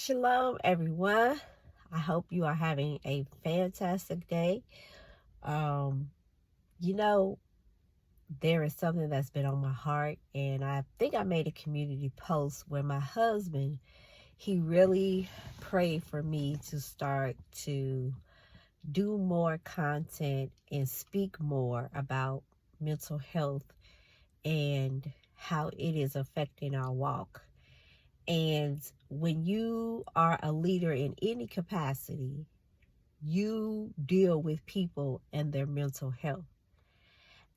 Shalom, everyone. I hope you are having a fantastic day. Um, you know, there is something that's been on my heart, and I think I made a community post where my husband, he really prayed for me to start to do more content and speak more about mental health and how it is affecting our walk. And when you are a leader in any capacity, you deal with people and their mental health.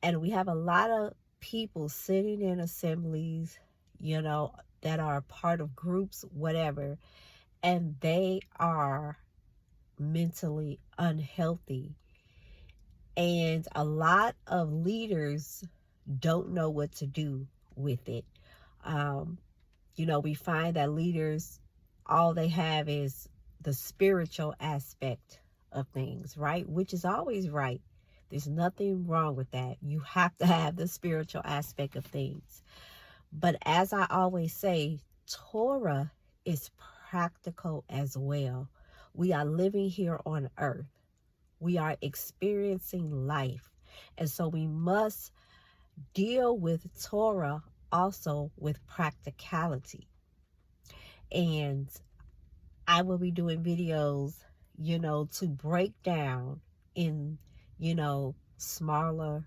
And we have a lot of people sitting in assemblies, that are part of groups, whatever, and they are mentally unhealthy. And a lot of leaders don't know what to do with it. Um, we find that leaders, all they have is the spiritual aspect of things, right? Which is always right. There's nothing wrong with that. You have to have the spiritual aspect of things. But as I always say, Torah is practical as well. We are living here on earth. We are experiencing life. And so we must deal with Torah also with practicality. And I will be doing videos, to break down in, smaller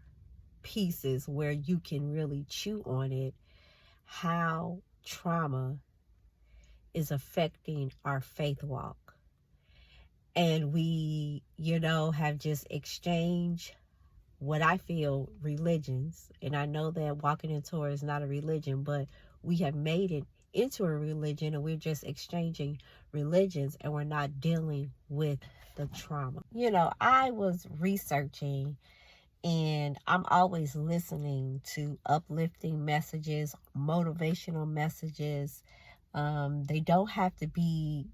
pieces where you can really chew on it, how trauma is affecting our faith walk. And we, have just exchanged what I feel religions. And I know that walking in Torah is not a religion, but we have made it into a religion, and we're just exchanging religions, and we're not dealing with the trauma. I was researching, and I'm always listening to uplifting messages, motivational messages. They don't have to be,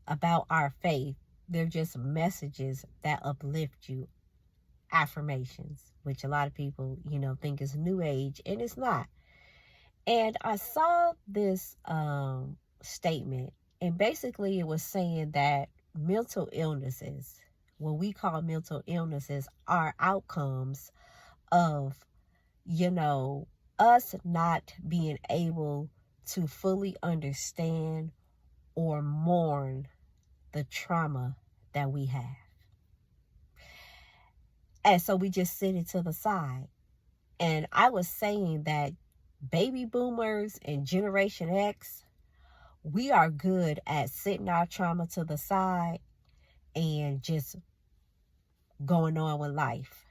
about our faith. They're just messages that uplift you, affirmations, which a lot of people, think is new age, and it's not. And I saw this statement, and basically it was saying that mental illnesses, what we call mental illnesses, are outcomes of, us not being able to fully understand or mourn the trauma that we have. And so we just sit it to the side. And I was saying that baby boomers and Generation X, we are good at sitting our trauma to the side and just going on with life.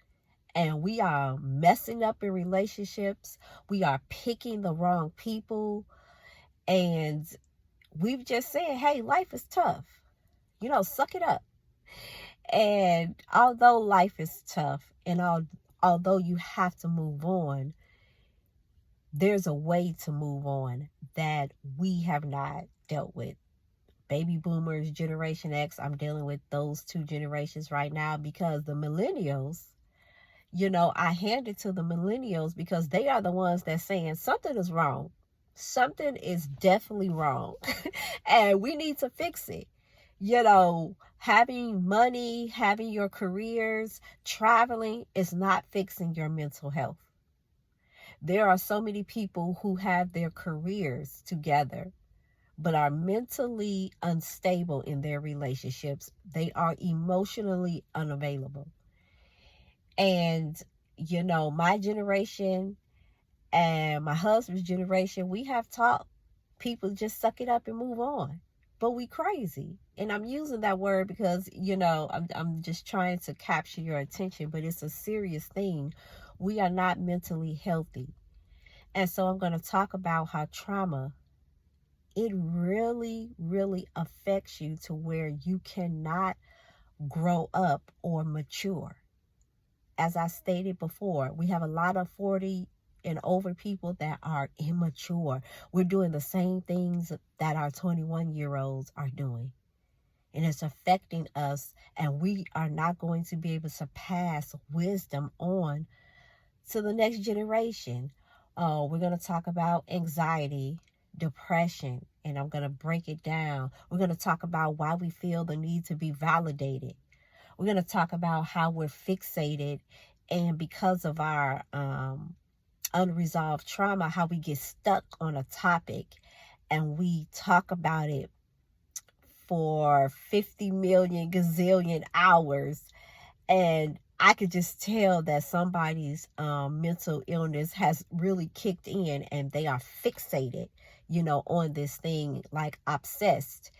And we are messing up in relationships. We are picking the wrong people. And we've just said, hey, life is tough. Suck it up. And although life is tough, and although you have to move on, there's a way to move on that we have not dealt with. Baby boomers, Generation X, I'm dealing with those two generations right now, because the millennials, I hand it to the millennials because they are the ones that's saying something is wrong. Something is definitely wrong. And we need to fix it. Having money, having your careers, traveling is not fixing your mental health. There are so many people who have their careers together, but are mentally unstable in their relationships. They are emotionally unavailable. And, my generation and my husband's generation, we have taught people just suck it up and move on. But we crazy. And I'm using that word because, I'm just trying to capture your attention, but it's a serious thing. We are not mentally healthy. And so I'm going to talk about how trauma, it really, really affects you to where you cannot grow up or mature. As I stated before, we have a lot of 40 and over people that are immature. We're doing the same things that our 21-year-olds are doing. And it's affecting us, and we are not going to be able to pass wisdom on to the next generation. We're going to talk about anxiety, depression, and I'm going to break it down. We're going to talk about why we feel the need to be validated. We're going to talk about how we're fixated, and because of our unresolved trauma, how we get stuck on a topic and we talk about it for 50 million gazillion hours. And I could just tell that somebody's mental illness has really kicked in, and they are fixated, on this thing, like obsessed,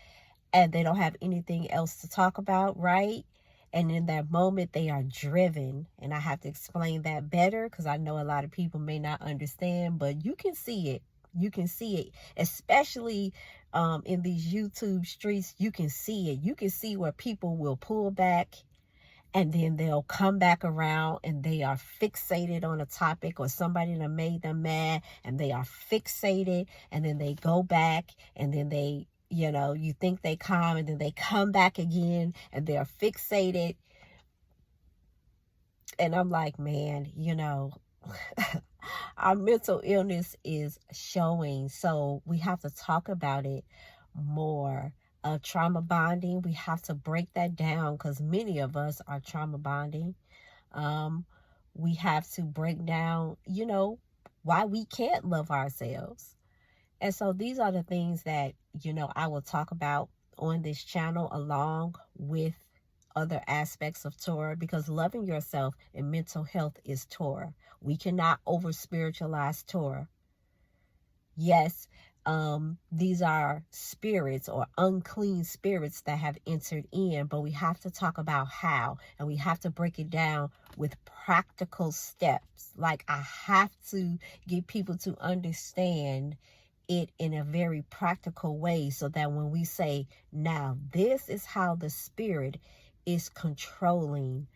and they don't have anything else to talk about, right? And in that moment, they are driven. And I have to explain that better because I know a lot of people may not understand, but you can see it. You can see it, especially in these YouTube streets. You can see it. You can see where people will pull back, and then they'll come back around, and they are fixated on a topic, or somebody that made them mad, and they are fixated, and then they go back, and then they, you think they calm, and then they come back again, and they're fixated. And I'm like, man, our mental illness is showing. So we have to talk about it more. Trauma bonding, we have to break that down because many of us are trauma bonding. We have to break down, why we can't love ourselves. And so these are the things that, I will talk about on this channel, along with other aspects of Torah, because loving yourself and mental health is Torah. We cannot over spiritualize Torah. Yes, these are spirits or unclean spirits that have entered in, but we have to talk about how, and we have to break it down with practical steps. Like, I have to get people to understand it in a very practical way, so that when we say, now this is how the spirit is controlling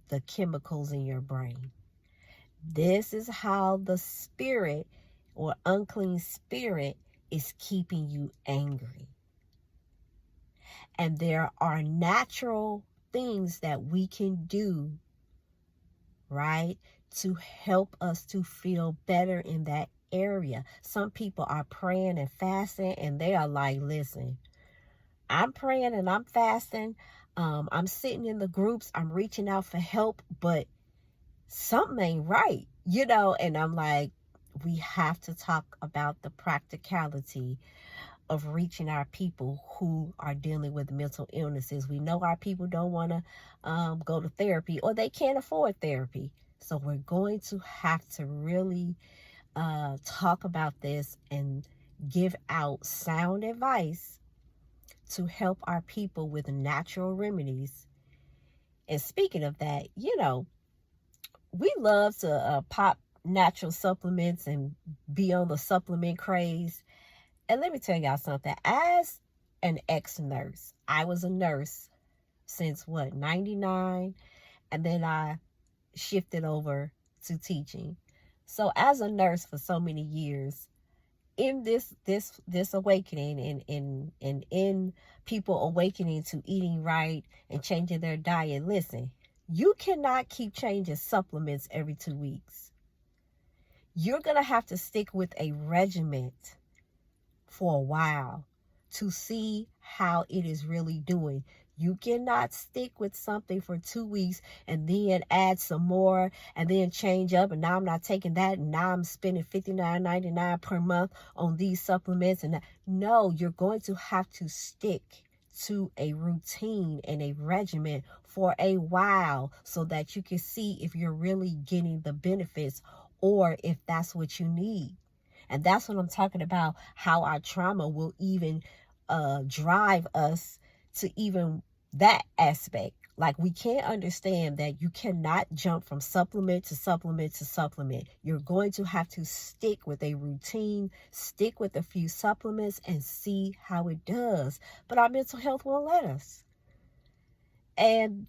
the chemicals in your brain. This is how the spirit or unclean spirit is keeping you angry. And there are natural things that we can do, right, to help us to feel better in that area. Some people are praying and fasting, and they are like, listen, I'm praying and I'm fasting. I'm sitting in the groups. I'm reaching out for help, but something ain't right, and I'm like, we have to talk about the practicality of reaching our people who are dealing with mental illnesses. We know our people don't want to go to therapy, or they can't afford therapy. So we're going to have to really talk about this and give out sound advice to help our people with natural remedies. And speaking of that, we love to pop natural supplements and be on the supplement craze. And let me tell y'all something. As an ex-nurse, I was a nurse since 99, and then I shifted over to teaching. So as a nurse for so many years, in this awakening, and in people awakening to eating right and changing their diet, listen, you cannot keep changing supplements every 2 weeks. You're going to have to stick with a regimen for a while to see how it is really doing. You cannot stick with something for 2 weeks and then add some more and then change up. And now I'm not taking that. And now I'm spending $59.99 per month on these supplements. And no, you're going to have to stick to a routine and a regimen for a while so that you can see if you're really getting the benefits or if that's what you need. And that's what I'm talking about, how our trauma will even drive us to even that aspect. Like, we can't understand that you cannot jump from supplement to supplement to supplement. You're going to have to stick with a routine, stick with a few supplements, and see how it does. But our mental health won't let us. And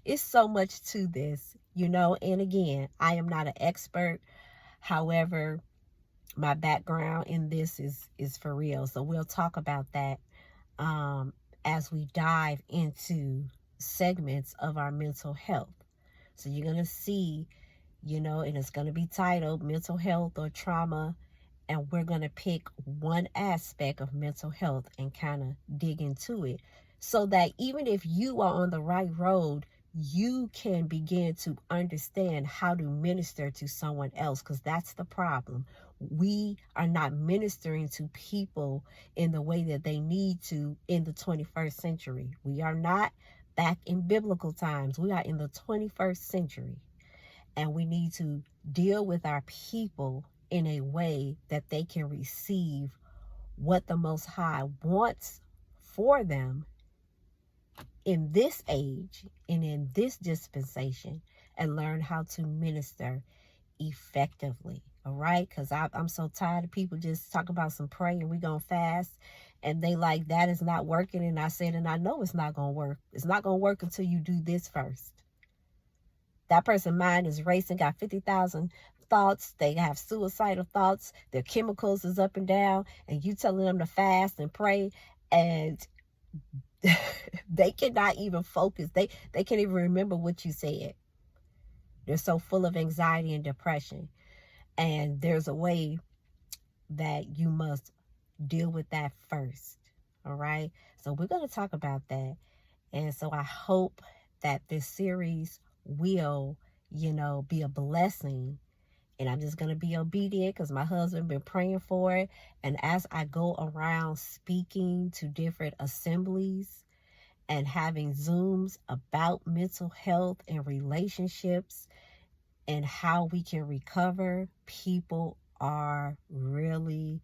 it's so much to this, and again, I am not an expert. However, my background in this is for real. So we'll talk about that as we dive into segments of our mental health. So you're going to see, and it's going to be titled Mental Health or Trauma And we're going to pick one aspect of mental health and kind of dig into it, so that even if you are on the right road, you can begin to understand how to minister to someone else, because that's the problem. We are not ministering to people in the way that they need to in the 21st century. We are not back in biblical times. We are in the 21st century. And we need to deal with our people in a way that they can receive what the Most High wants for them in this age and in this dispensation, and learn how to minister effectively. All right? Because I'm so tired of people just talking about some praying and we gonna fast, and they like, that is not working. And I said, and I know it's not gonna work. It's not gonna work until you do this first. That person's mind is racing, got 50,000 thoughts. They have suicidal thoughts. Their chemicals is up and down, and you telling them to fast and pray, and they cannot even focus. They can't even remember what you said. They're so full of anxiety and depression. And there's a way that you must deal with that first. All right? So we're going to talk about that. And so I hope that this series will, be a blessing. And I'm just going to be obedient because my husband been praying for it. And as I go around speaking to different assemblies and having Zooms about mental health and relationships and how we can recover, people are really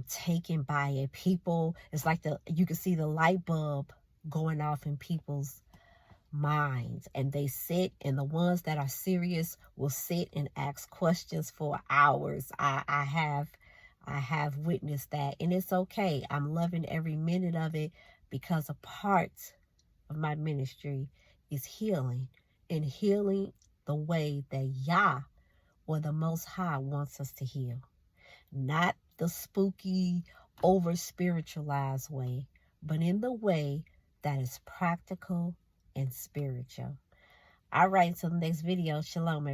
taken by it. People, it's like you can see the light bulb going off in people's minds, and they sit, and the ones that are serious will sit and ask questions for hours. I have witnessed that, and it's okay. I'm loving every minute of it, because a part of my ministry is healing, and healing the way that Yah, or the Most High, wants us to heal. Not the spooky, over spiritualized way, but in the way that is practical and spiritual. All right, until the next video. Shalom, everybody.